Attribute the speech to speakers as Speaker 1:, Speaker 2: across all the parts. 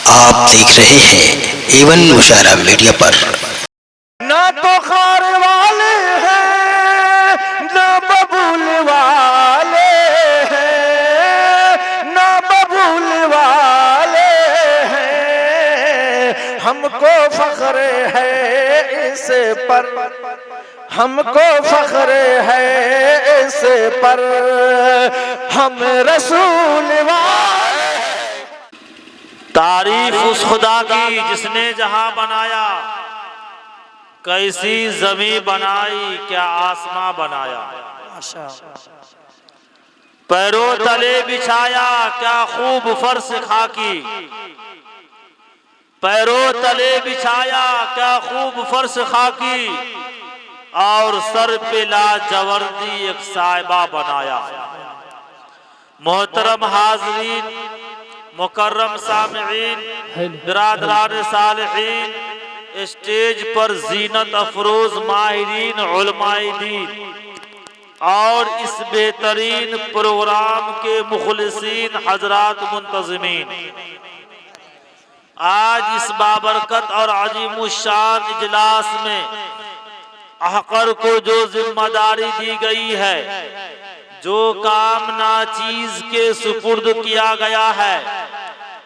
Speaker 1: आप देख रहे हैं एवन मुशायरा मीडिया पर।
Speaker 2: ना तो खार वाले हैं ना बबूल वाले हैं, ना बबूल वाले हैं। हमको फख्र है इस पर, हमको फख्र है इस पर, हम रसूल वाले।
Speaker 3: तारीफ उस खुदा की जिसने जहां बनाया, कैसी जमी बनाई क्या आसमां बनाया। पैरों तले बिछाया क्या खूब फर्श खाकी, पैरों तले बिछाया क्या खूब फर्श खाकी, और सर पे लाजवर्दी एक साहिबा बनाया। मोहतरम हाज़रीन, मुकर्रम सामिईन, बिरादरान सालिहीन, स्टेज पर जीनत अफरोज माहिरीन उलमाए दीन और इस बेहतरीन प्रोग्राम के मुखलिसीन हजरात मुंतज़िमीन, आज इस बाबरकत और अजीमुश्शान इजलास में अहकर को जो जिम्मेदारी दी गई है, जो काम नाचीज के सुपुर्द किया गया है,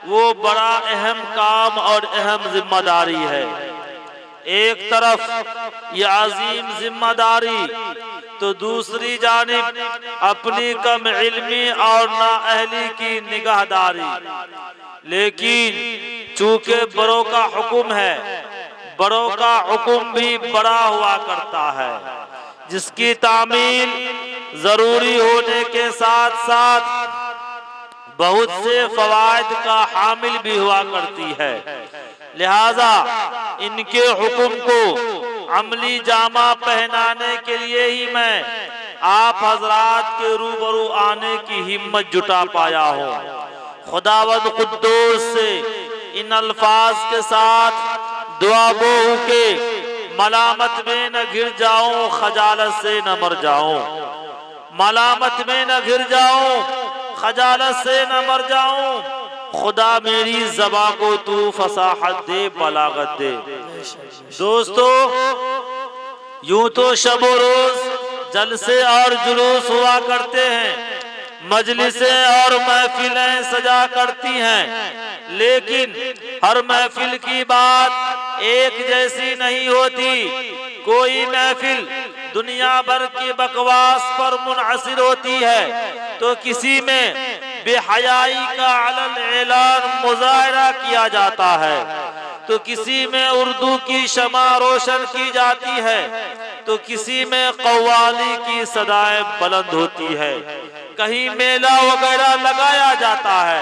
Speaker 3: वो बड़ा अहम काम और अहम जिम्मेदारी है। एक तरफ ये अजीम जिम्मेदारी, तो दूसरी जानिब अपनी कम इल्मी और नाअहली की निगाहदारी। लेकिन चूंकि बड़ों का हुक्म है, बड़ों का हुक्म भी बड़ा हुआ करता है, जिसकी तामील जरूरी होने के साथ साथ बहुत से फवायद का हामिल भी हुआ करती है। लिहाजा इनके हुक्म को अमली जामा पहनाने के लिए ही मैं आप हजरात के रूबरू आने की हिम्मत जुटा पाया हूँ। खुदावंद कुद्दूस से इन अल्फाज के साथ दुआ गो के मलामत में न घिर जाऊं, खजालत से न मर जाऊं, मलामत में न घिर जाऊं, खजालत से न मर जाऊं। खुदा मेरी ज़बां को तू फसाहत दे, बलागत दे। दोस्तों, यूं तो शबो रोज जलसे और जुलूस हुआ करते हैं, मजलिसें और महफिलें सजा करती हैं, लेकिन हर महफिल की बात एक जैसी नहीं होती। कोई महफिल दुनिया भर की बकवास पर मुनहसिर होती है, तो किसी में बेहयाई का अलल ऐलान मुजाहरा किया जाता है, तो किसी में उर्दू की शमा रोशन की जाती है, तो किसी में कव्वाली की सदाएं बुलंद होती है। कहीं मेला वगैरह लगाया जाता है,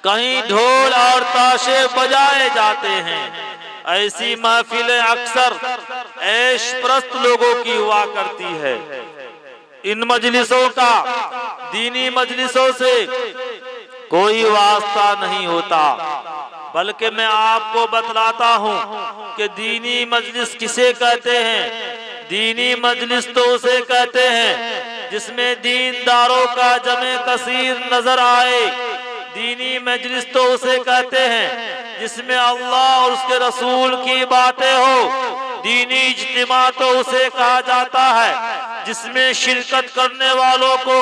Speaker 3: कहीं ढोल और ताशे बजाए जाते हैं। ऐसी महफिलें अक्सर ऐश प्रस्त लोगों की हुआ करती है। इन मजलिसों का दीनी मजलिसों से कोई वास्ता नहीं होता, बल्कि मैं आपको बतलाता हूँ कि दीनी मजलिस किसे कहते हैं। दीनी मजलिस तो उसे कहते हैं जिसमें दीनदारों का जमे कसीर नजर आए। दीनी मजलिस तो उसे कहते हैं जिसमें अल्लाह और उसके रसूल की बातें हो। दीनी इज्तिमा तो उसे कहा जाता है जिसमें शिरकत करने वालों को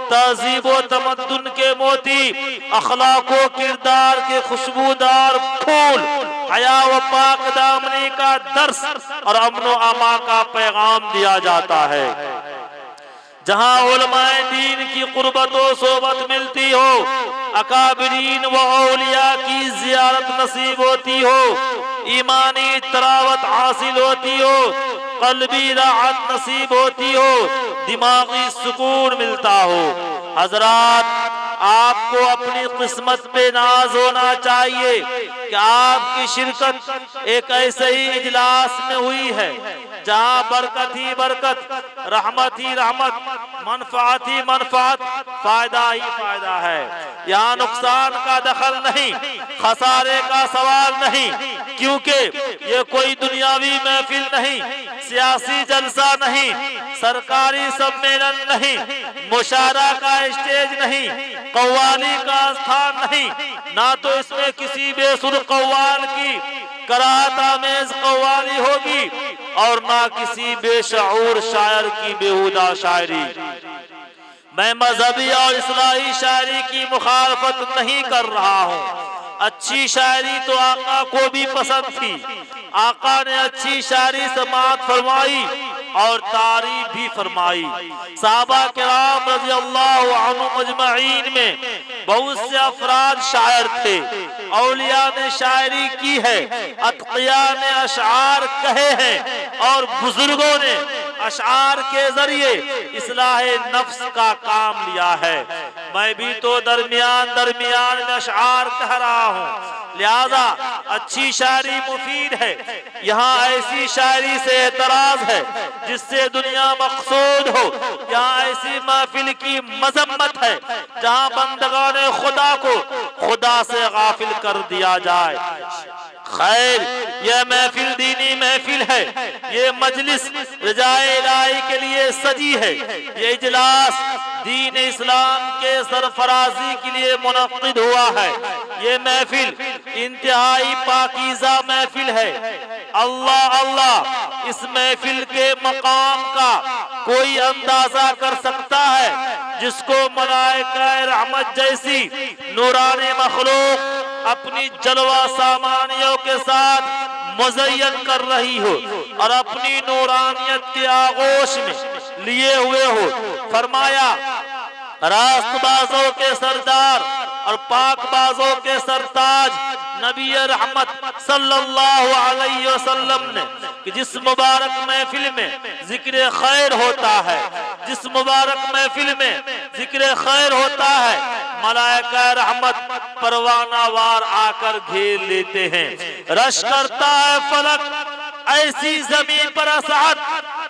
Speaker 3: तहजीब व तमद्दुन के मोती, अखलाक व किरदार के खुशबूदार फूल, हया व पाक दामनी का दर्स और अमन व अमा का पैगाम दिया जाता है। जहाँ उलमाए दीन की कुर्बत व सोबत मिलती हो, अकाबिरीन व औलिया की जियारत नसीब होती हो, ईमानी तरावत हासिल होती हो, कल्बी राहत नसीब होती हो, दिमागी सुकून मिलता हो। हजरात, आपको अपनी किस्मत पे नाज होना चाहिए कि आपकी शिरकत एक ऐसे ही इजलास में हुई है जहाँ बरकत ही बरकत, रहमत ही रहमत, मनफात ही मनफात, फायदा ही फायदा है। यहाँ नुकसान का दखल नहीं, खसारे का सवाल नहीं, क्योंकि ये कोई दुनियावी महफिल नहीं, सियासी जलसा नहीं, सरकारी सम्मेलन नहीं, मुशारा का स्टेज नहीं, कव्वाली का स्थान नहीं, ना तो इसमें किसी बेसुर कव्वाल की कराहत आमेज कव्वाली होगी और ना किसी बेशऊर शायर की बेहुदा शायरी। मैं मजहबी और इस्लाही शायरी की मुखालफत नहीं कर रहा हूँ। अच्छी शायरी तो आका को भी पसंद थी। आका ने अच्छी शायरी समाअत फरमाई और तारीफ भी फरमाई। साहबा किराम रज़ियल्लाहु अन्हुम अजमईन में बहुत से अफराद शायर थे। औलिया ने शायरी की है, अतकिया ने अशआर कहे हैं और बुजुर्गों ने अशआर के जरिए इस्लाहे नफ्स का काम लिया है। मैं भी तो दरमियान दरमियान में अशआर कह रहा हूँ। लिहाजा अच्छी शायरी मुफीद है। यहाँ ऐसी शायरी से एतराज है जिससे दुनिया मकसूद हो। यहाँ ऐसी महफिल की मजम्मत है जहाँ बंदगाने खुदा को खुदा से गाफिल कर दिया जाए। खैर, यह महफिल दीनी महफिल है। ये मजलिस रजाए इलाही के लिए सजी है। ये इजलास दीन इस्लाम के सरफराजी के लिए मुनक्किद हुआ है। ये महफिल इंतहाई पाकीज़ा महफिल है। अल्लाह अल्लाह, इस महफिल के मकाम का कोई अंदाजा कर सकता है जिसको मलाइका रहमत जैसी नूरानी मखलूक अपनी जलवा सामानियों के साथ मुज़य्यन कर रही हो और अपनी नूरानियत के आगोश में लिए हुए हो। फरमाया, रास्तबाजों के सरदार और पाकबाजों के सरताज नबी रहमत सल्लल्लाहु अलैहि वसल्लम ने कि जिस मुबारक महफिल में जिक्र खैर होता है, जिस मुबारक महफिल में जिक्र खैर होता है, मलाइका रहमत परवाना वार आकर घेर लेते हैं। रश करता है फलक ऐसी जमीन पर असद,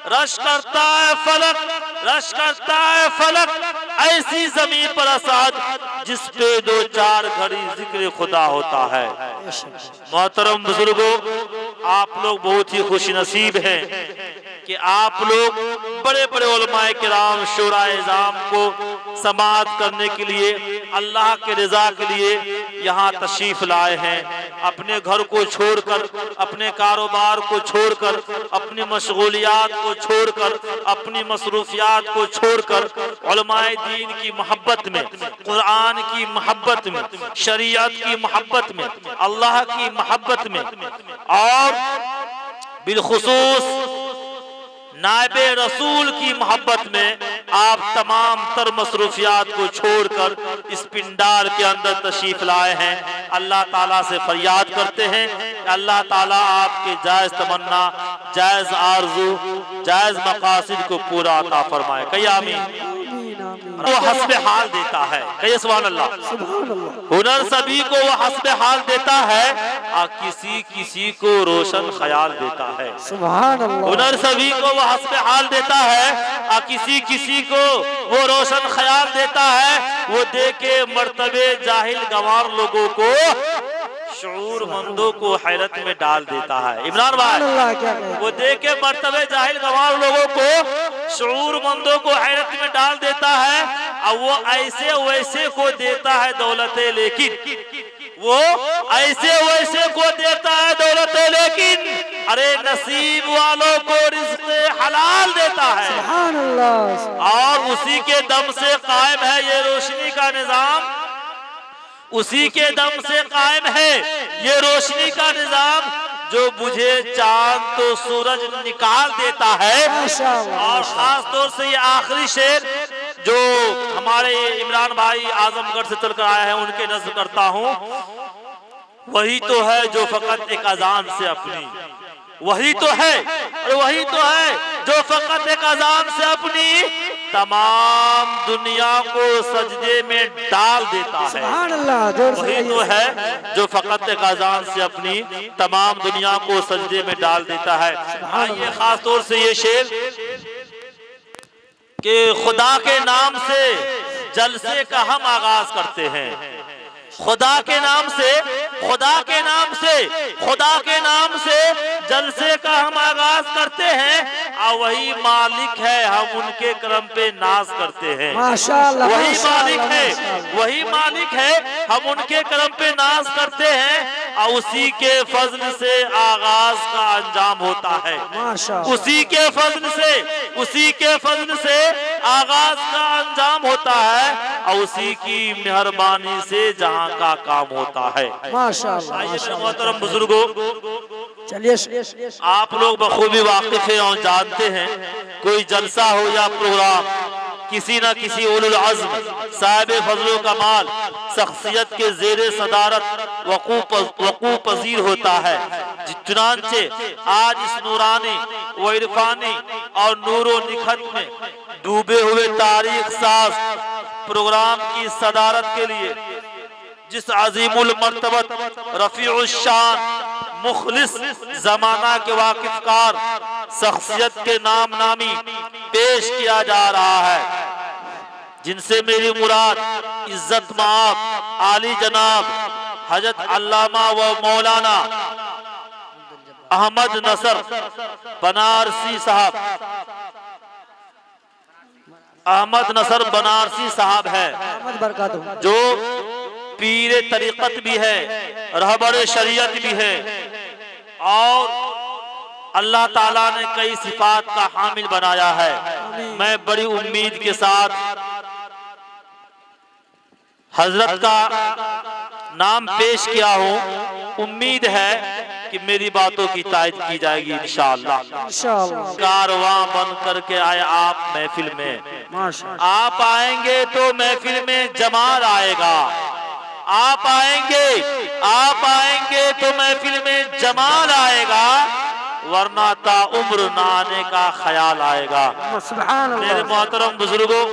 Speaker 3: रश करता है फलक, रश करता है फलक ऐसी जमीन पर असद जिस पे दो चार घड़ी जिक्र खुदा होता है। मोहतरम बुजुर्गों, आप लोग बहुत ही खुश नसीब हैं कि आप लोग बड़े बड़े उलमाए किराम शोराए इज़ाम को समाअत करने के लिए, अल्लाह के रजा के लिए यहाँ तशरीफ लाए हैं। अपने घर को छोड़कर, अपने कारोबार को छोड़कर, अपनी मशगूलियात को छोड़कर, अपनी मसरूफियात को छोड़कर उलमाए दीन की मोहब्बत में, कुरान की मोहब्बत में, शरीयत की मोहब्बत में, अल्लाह की मोहब्बत में और बिलखुसूस नायबे रसूल की मोहब्बत में आप तमाम तर मसरूफियात को छोड़कर इस पिंडार के अंदर तशरीफ लाए हैं। अल्लाह ताला से फरियाद करते हैं कि अल्लाह ताला आपके जायज तमन्ना, जायज आरजू, जायज मकासिद को पूरा अता फरमाए। कहिए आमीन। वो हस्बे हाल देता है, कहिए सुभान अल्लाह। हुनर सभी को वो हस्बे हाल देता है और किसी किसी को रोशन ख्याल देता है। सुभान अल्लाह। हुनर सभी को वो हस्बे हाल देता है और किसी किसी को वो रोशन ख्याल देता है। वो देके मर्तबे जाहिल गवार लोगों को, शऊरमंदों को हैरत में डाल देता है। इमरान भाई, वो देके मर्तबे जाहिल गवार लोगों को, शऊरमंदों को हैरत में डाल देता है और वो ऐसे वैसे को देता है दौलते, लेकिन वो ऐसे वैसे को देता है दौलते, लेकिन अरे नसीब वालों को रिज़्क़े हलाल देता है। सुभान अल्लाह। और उसी के दम से कायम है ये रोशनी का निजाम, उसी के दम से कायम है ये रोशनी का निजाम। जो बुझे चांद तो सूरज निकाल देता है। और खास तौर से ये आखिरी शेर जो हमारे इमरान भाई आजमगढ़ से चलकर आया है उनके नज़्म करता हूँ। वही तो है जो फकत एक अजान से अपनी, वही तो है, वही तो है जो फकत एक अजान से अपनी तमाम दुनिया को सजदे में डाल देता है। वही तो है जो फकत एक अजान से अपनी तमाम दुनिया को सजदे में डाल देता है। आइए खास तौर से ये शेर कि खुदा के नाम से जलसे का हम आगाज करते हैं। खुदा के नाम से, खुदा के नाम से, खुदा के नाम से जलसे का हम आगाज करते हैं और वही मालिक है, हम उनके करम पे नाज करते हैं।
Speaker 2: माशाअल्लाह,
Speaker 3: वही मालिक
Speaker 2: माशाअल्लाह,
Speaker 3: है,
Speaker 2: माशाअल्लाह।
Speaker 3: वही मालिक है, हम उनके करम पे नाज करते हैं और उसी के फजल से आगाज का अंजाम होता है।
Speaker 2: माशाअल्लाह।
Speaker 3: उसी के फजल से, उसी के फजल से आगाज का अंजाम होता है और उसी की मेहरबानी से जहां का काम होता है।
Speaker 2: माशाअल्लाह,
Speaker 3: आइए मेरे
Speaker 2: माशाअल्लाह।
Speaker 3: मोहतरम बुजुर्गों,
Speaker 2: चलिए
Speaker 3: आप लोग बखूबी वाकिफ हैं और जानते हैं, कोई जलसा हो या प्रोग्राम किसी न किसी उलुल अज़्म साहिब फजलो कमाल शख्सियत के ज़ेरे सदारत वक़ूफ़ पज़ीर होता है। चुनांचे आज इस नूरानी व इरफानी और नूरो निखत में डूबे हुए तारीख साज प्रोग्राम की सदारत के लिए जिस अजीमुल मर्तबत रफीउल शान मुखलिस जमाना के वाकिफकार शख्सियत के नाम नामी पेश किया जा रहा है, जिनसे मेरी मुराद इज्जत माब आली जनाब हजरत अल्लामा व मौलाना अहमद नसर बनारसी साहब, अहमद नसर बनारसी साहब है, जो पीरे तरीक़त भी है, रहबर शरीयत भी है और अल्लाह ताला ने कई सिफात का हामिल बनाया है। मैं बड़ी उम्मीद के साथ हजरत का नाम पेश किया हूँ। उम्मीद है कि मेरी बातों की तायद की जाएगी इंशाअल्लाह। कारवां बन करके आए आप महफिल में, आप आएंगे तो महफिल में जमाल आएगा। आप आएंगे, आप आएंगे तो महफिल में जमाल आएगा, वरना ता उम्र ना आने का ख्याल आएगा। मेरे मोहतरम बुजुर्गों,